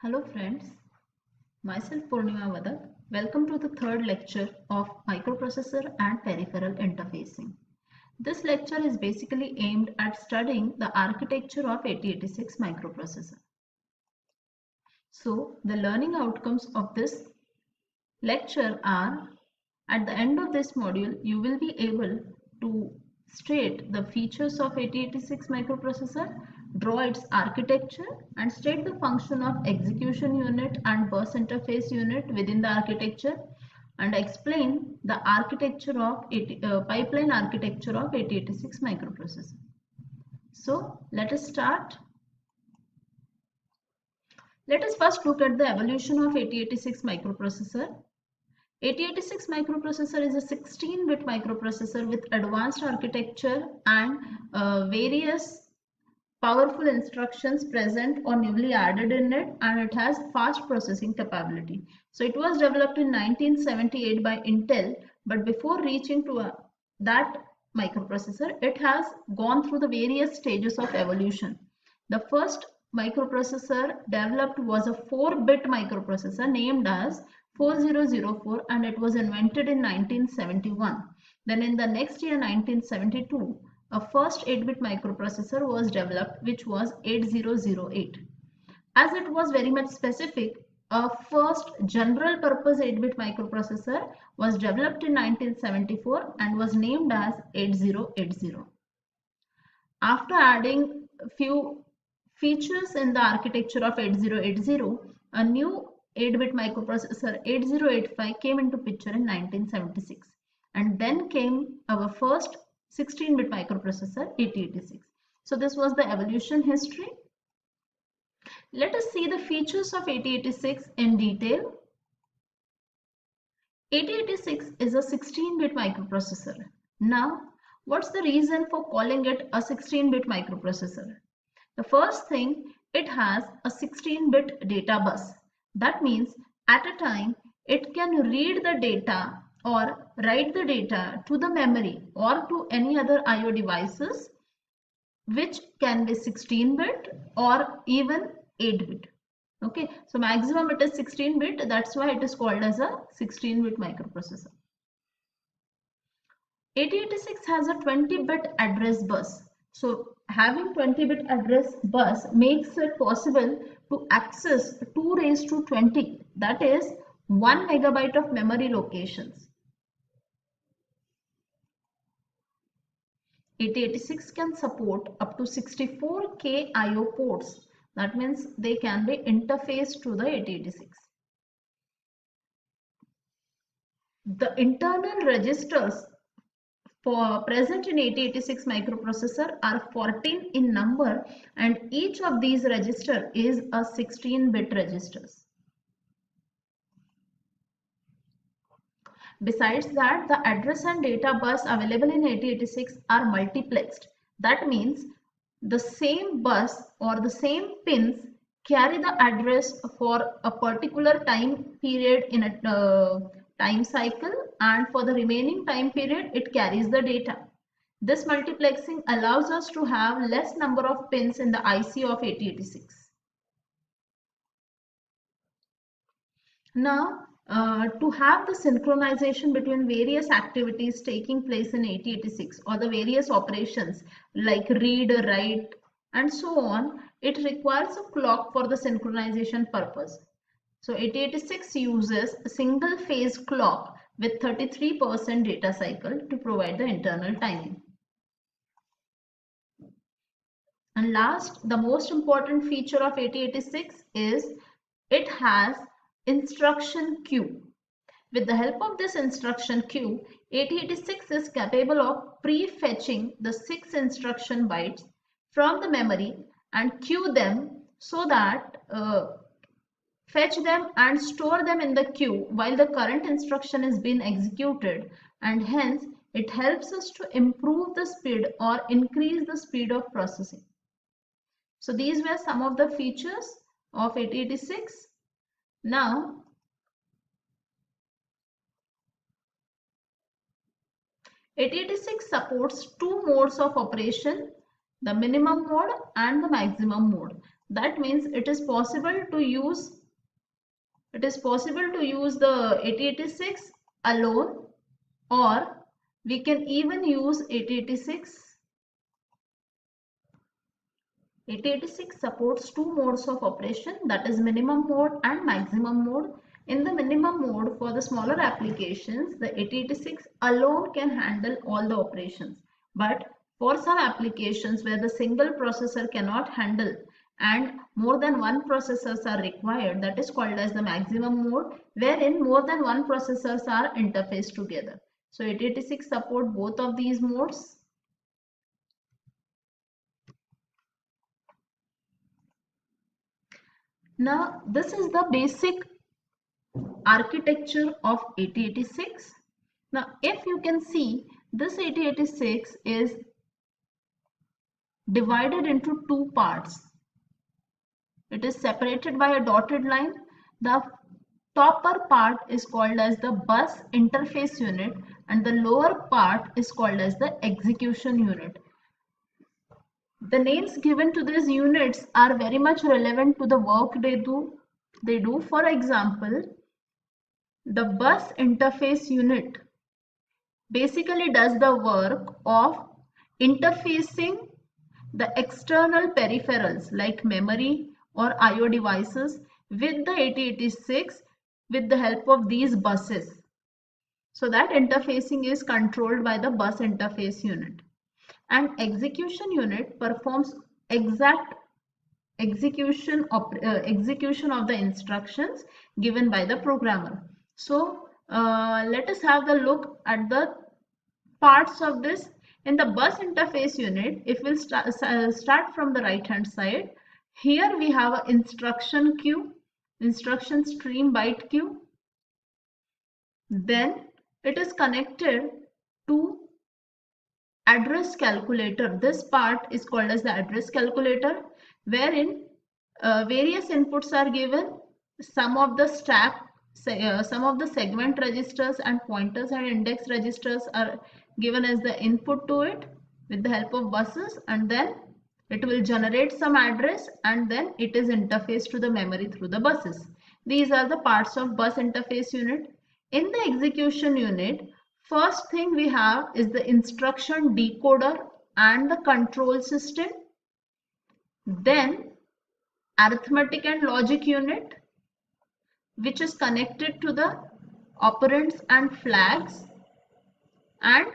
Hello friends, myself Purnima Vadak. Welcome to the third lecture of microprocessor and peripheral interfacing. This lecture is basically aimed at studying the architecture of 8086 microprocessor. So the learning outcomes of this lecture are, at the end of this module, you will be able to state the features of 8086 microprocessor, draw its architecture, and state the function of execution unit and bus interface unit within the architecture, and explain the architecture of pipeline architecture of 8086 microprocessor. So let us start. Let us first look at the evolution of 8086 microprocessor. 8086 microprocessor is a 16-bit microprocessor with advanced architecture and various powerful instructions present or newly added in it, and it has fast processing capability. So it was developed in 1978 by Intel, but before reaching to that microprocessor, it has gone through the various stages of evolution. The first microprocessor developed was a 4-bit microprocessor named as 4004, and it was invented in 1971. Then in the next year, 1972, a first 8-bit microprocessor was developed, which was 8008. As it was very much specific, a first general purpose 8-bit microprocessor was developed in 1974 and was named as 8080. After adding a few features in the architecture of 8080, a new 8-bit microprocessor 8085 came into picture in 1976, and then came our first 16-bit microprocessor 8086. So this was the evolution history. Let us see the features of 8086 in detail. 8086 is a 16-bit microprocessor. Now, what's the reason for calling it a 16-bit microprocessor? The first thing, it has a 16-bit data bus. That means at a time, it can read the data or write the data to the memory or to any other I/O devices, which can be 16-bit or even 8-bit. Okay, so maximum it is 16-bit. That's why it is called as a 16-bit microprocessor. 8086 has a 20-bit address bus. So having 20-bit address bus makes it possible to access 2 raised to 20, that is 1 megabyte of memory locations. 8086 can support up to 64K I/O ports. That means they can be interfaced to the 8086. The internal registers present in 8086 microprocessor are 14 in number, and each of these register is a 16-bit registers. Besides that, the address and data bus available in 8086 are multiplexed. That means the same bus or the same pins carry the address for a particular time period in a time cycle, and for the remaining time period it carries the data. This multiplexing allows us to have less number of pins in the IC of 8086. Now, to have the synchronization between various activities taking place in 8086 or the various operations like read, write and so on, it requires a clock for the synchronization purpose. So 8086 uses a single phase clock with 33% data cycle to provide the internal timing. And last, the most important feature of 8086 is it has instruction queue. With the help of this instruction queue, 8086 is capable of pre-fetching the 6 instruction bytes from the memory and queue them so that fetch them and store them in the queue while the current instruction is being executed, and hence it helps us to improve the speed or increase the speed of processing. So these were some of the features of 8086. Now, 8086 supports 2 modes of operation, the minimum mode and the maximum mode. That means it is possible to use the 8086 alone, or we can even use 8086. 8086 supports two modes of operation, that is minimum mode and maximum mode. In the minimum mode, for the smaller applications, the 8086 alone can handle all the operations. But for some applications where the single processor cannot handle and more than one processors are required, that is called as the maximum mode, wherein more than one processors are interfaced together. So 8086 support both of these modes. Now this is the basic architecture of 8086. Now if you can see, this 8086 is divided into two parts. It is separated by a dotted line. The topper part is called as the bus interface unit and the lower part is called as the execution unit. The names given to these units are very much relevant to the work they do. For example, the bus interface unit basically does the work of interfacing the external peripherals like memory or IO devices with the 8086 with the help of these buses. So that interfacing is controlled by the bus interface unit. And execution unit performs exact execution of the instructions given by the programmer. So let us have the look at the parts of this. In the bus interface unit, if we'll start from the right hand side, here we have an instruction queue, instruction stream byte queue. Then it is connected to address calculator. This part is called as the address calculator, wherein various inputs are given. Some of the segment registers and pointers and index registers are given as the input to it with the help of buses, and then it will generate some address and then it is interfaced to the memory through the buses. These are the parts of bus interface unit. In the execution unit, first thing we have is the instruction decoder and the control system. Then arithmetic and logic unit, which is connected to the operands and flags, and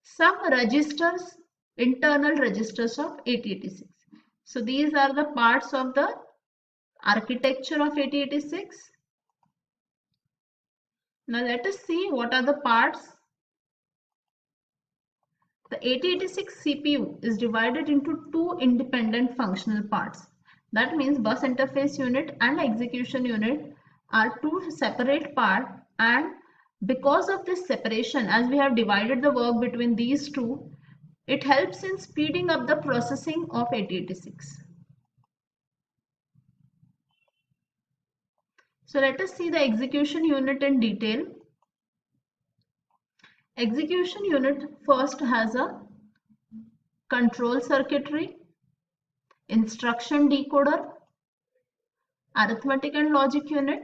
some registers, internal registers of 8086. So these are the parts of the architecture of 8086. Now let us see what are the parts. The 8086 CPU is divided into two independent functional parts. That means bus interface unit and execution unit are two separate parts, and because of this separation, as we have divided the work between these two, it helps in speeding up the processing of 8086. So let us see the execution unit in detail. Execution unit first has a control circuitry, instruction decoder, arithmetic and logic unit.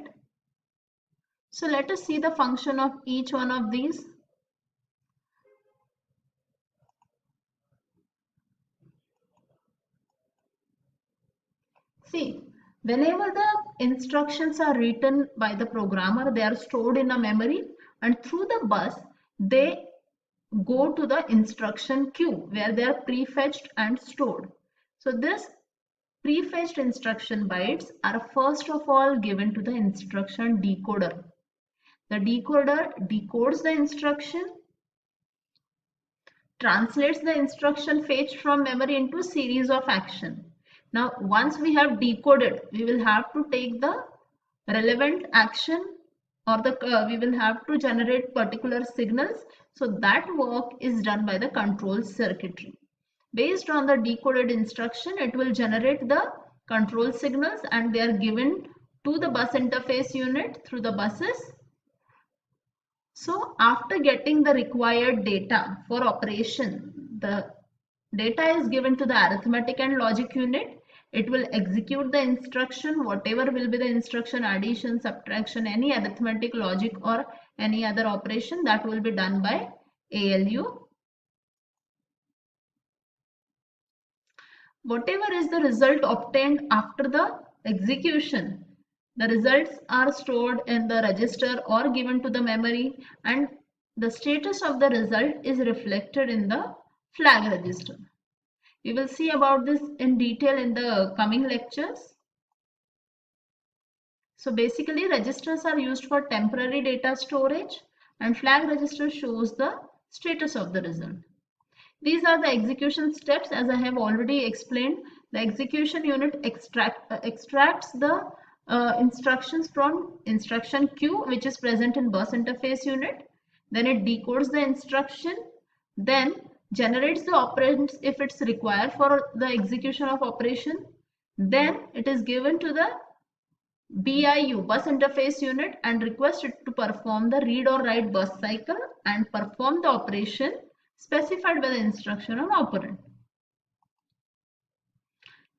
So let us see the function of each one of these. See, whenever the instructions are written by the programmer, they are stored in a memory, and through the bus they go to the instruction queue where they are prefetched and stored. So this prefetched instruction bytes are first of all given to the instruction decoder. The decoder decodes the instruction, translates the instruction fetched from memory into a series of action. Now once we have decoded, we will have to take the relevant action, or we will have to generate particular signals. So that work is done by the control circuitry. Based on the decoded instruction, it will generate the control signals and they are given to the bus interface unit through the buses. So after getting the required data for operation, the Data is given to the arithmetic and logic unit. It will execute the instruction, whatever will be the instruction, addition, subtraction, any arithmetic, logic or any other operation that will be done by ALU. Whatever is the result obtained after the execution, the results are stored in the register or given to the memory, and the status of the result is reflected in the flag register. We will see about this in detail in the coming lectures. So basically registers are used for temporary data storage and flag register shows the status of the result. These are the execution steps. As I have already explained, the execution unit extracts the instructions from instruction queue, which is present in bus interface unit. Then it decodes the instruction, then generates the operands if it's required for the execution of operation. Then it is given to the BIU, bus interface unit, and request it to perform the read or write bus cycle and perform the operation specified by the instruction on operand.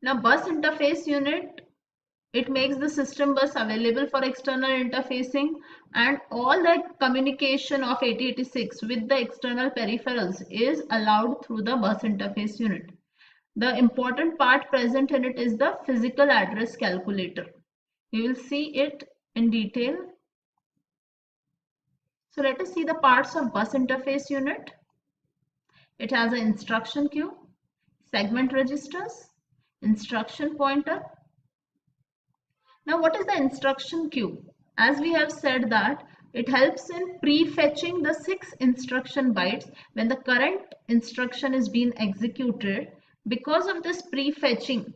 Now bus interface unit, it makes the system bus available for external interfacing, and all the communication of 8086 with the external peripherals is allowed through the bus interface unit. The important part present in it is the physical address calculator. We will see it in detail. So let us see the parts of bus interface unit. It has an instruction queue, segment registers, instruction pointer. Now what is the instruction queue? As we have said that it helps in prefetching the 6 instruction bytes when the current instruction is being executed. Because of this prefetching,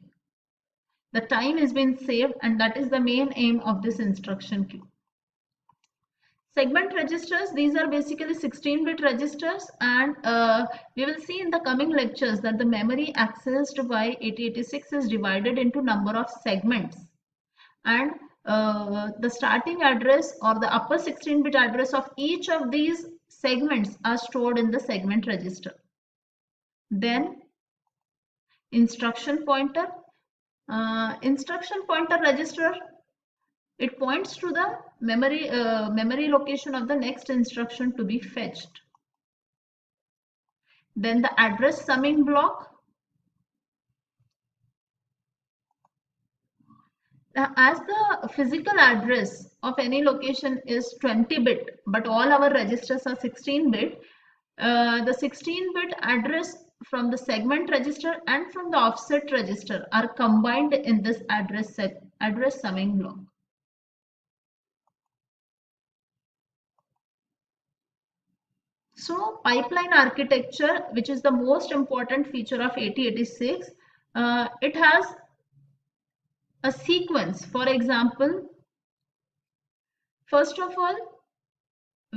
the time is being saved, and that is the main aim of this instruction queue. Segment registers, these are basically 16-bit registers, and we will see in the coming lectures that the memory accessed by 8086 is divided into number of segments, and the starting address or the upper 16-bit address of each of these segments are stored in the segment register. Then instruction pointer. Instruction pointer register, it points to the memory location of the next instruction to be fetched. Then the address summing block. Now, as the physical address of any location is 20-bit, but all our registers are 16-bit, the 16-bit address from the segment register and from the offset register are combined in this address summing block. So pipeline architecture, which is the most important feature of 8086, it has a sequence. For example, first of all,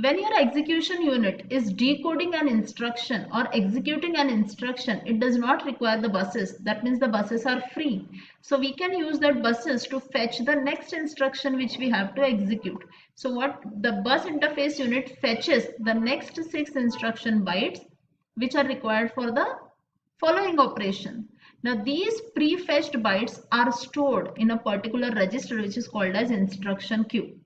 when your execution unit is decoding an instruction or executing an instruction, it does not require the buses. That means the buses are free. So we can use that buses to fetch the next instruction which we have to execute. So what the bus interface unit fetches the next 6 instruction bytes which are required for the following operation. Now these pre-fetched bytes are stored in a particular register which is called as instruction queue.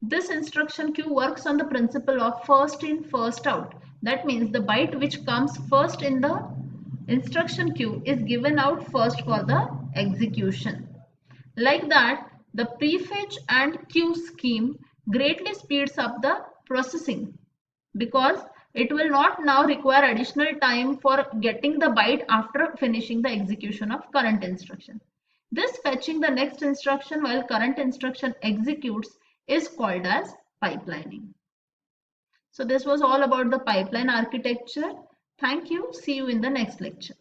This instruction queue works on the principle of first in, first out. That means the byte which comes first in the instruction queue is given out first for the execution. Like that, the prefetch and queue scheme greatly speeds up the processing because it will not now require additional time for getting the byte after finishing the execution of current instruction. This fetching the next instruction while current instruction executes is called as pipelining. So this was all about the pipeline architecture. Thank you. See you in the next lecture.